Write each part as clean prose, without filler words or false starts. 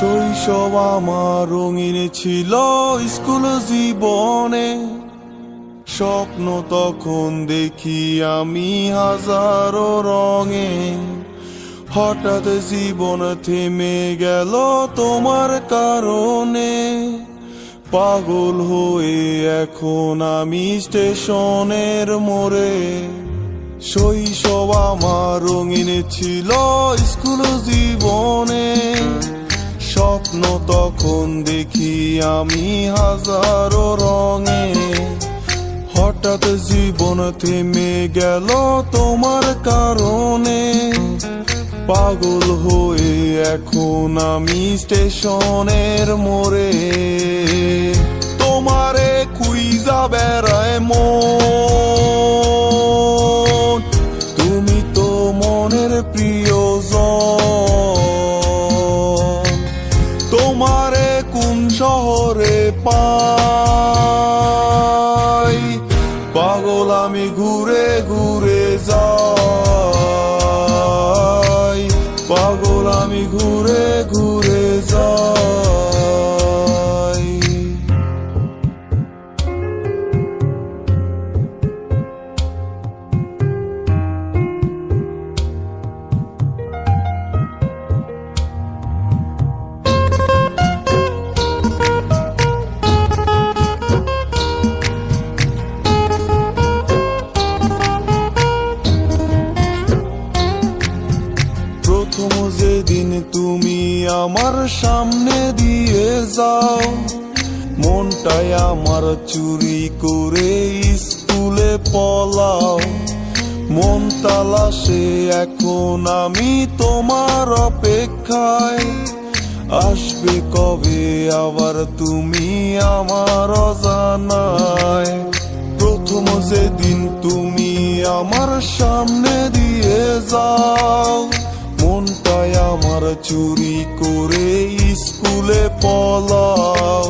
শৈশব আমার রঙিন ছিল স্কুল জীবনে, স্বপ্ন তখন দেখি আমি হাজারো রঙে। হঠাৎ জীবন থেমে গেল তোমার কারণে, পাগল হয়ে এখন আমি স্টেশনের মোড়ে। শৈশব আমার রঙিন ছিল স্কুল জীবনে, স্বপ্ন তখন দেখি আমি হাজারো রঙে। হঠাৎ জীবন থেমে গেল তোমার কারণে, পাগল হয়ে এখন আমি স্টেশনের মোড়ে। তোমারে খুঁজা বেড়ায় মন, তুমি তো মনের প্রিয়জন। তোমারে কোন শহরে পাই, পাগল আমি ঘুরে ঘুরে যাই, পাগল আমি ঘুরে ঘুরে যাই। প্রথম যেদিন তুমি আমার সামনে দিয়ে যাও, মনটাই আমার চুরি করে স্কুলে পলাও। মন তালাশে এখন আমি তোমার অপেক্ষায়, আসবে কবে আবার তুমি আমার অজানায়। প্রথম যেদিন তুমি আমার সামনে দিয়ে যাও, মনটাই আমার চুরি করে স্কুলে পলাও।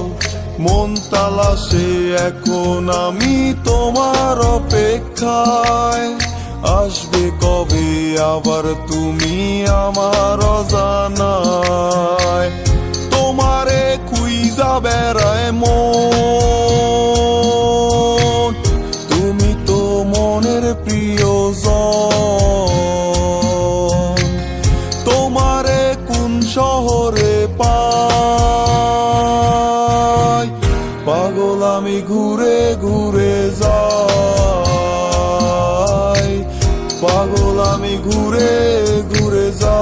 মন তালাশে এখন আমি তোমার অপেক্ষায়, আসবে কবে আবার তুমি আমার অজানায়। তোমারে খুঁজা বেড়ায় মন, তুমি তো মনের প্রিয়জন। তোমারে কোন শহরে পাই, পাগল আমি ঘুরে ঘুরে যাই, পাগল আমি ঘুরে ঘুরে যাই।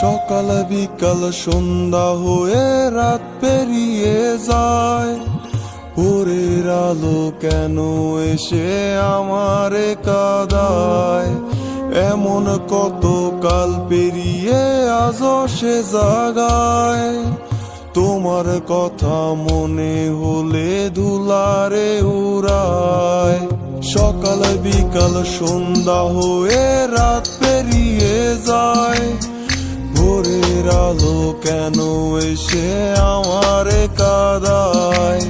সকাল বিকাল সন্ধ্যা হয়ে রাত পেরিয়ে যায়, ভোরের আলো কেন এসে আমারে কাঁদায়। এমন কত কাল পেরিয়ে আজও সে জাগায়, তোমার কথা মনে হলে ধুলারে উড়ায়। সকাল বিকাল সন্ধ্যা হয়ে রাত পেরিয়ে যায়, ভোরের আলো কেন এসে আমারে কাঁদায়।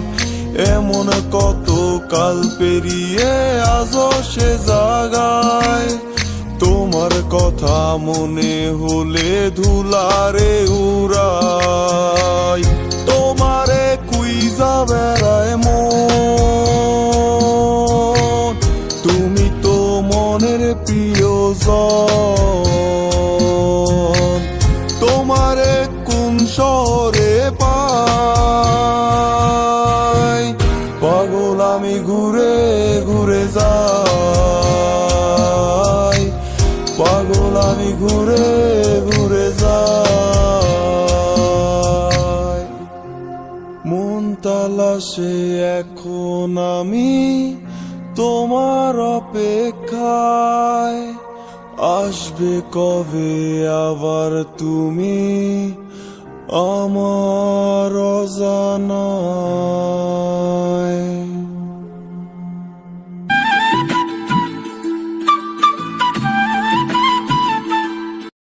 এমন কত কাল পেরিয়ে আজও সে জাগায়, তোমার কথা মনে হলে ধুলারে উড়াই। তোমারে খুঁজা বেড়ায় মন, তুমি তো মনের প্রিয়জন। তোমারে কোন শহরে পাই, পাগল আমি ঘুরে ঘুরে যাই, পাগল আমি ঘুরে ঘুরে যাই। মন তালাশে এখন আমি তোমার অপেক্ষায়, আসবে কবে আবার তুমি আমার অজানা।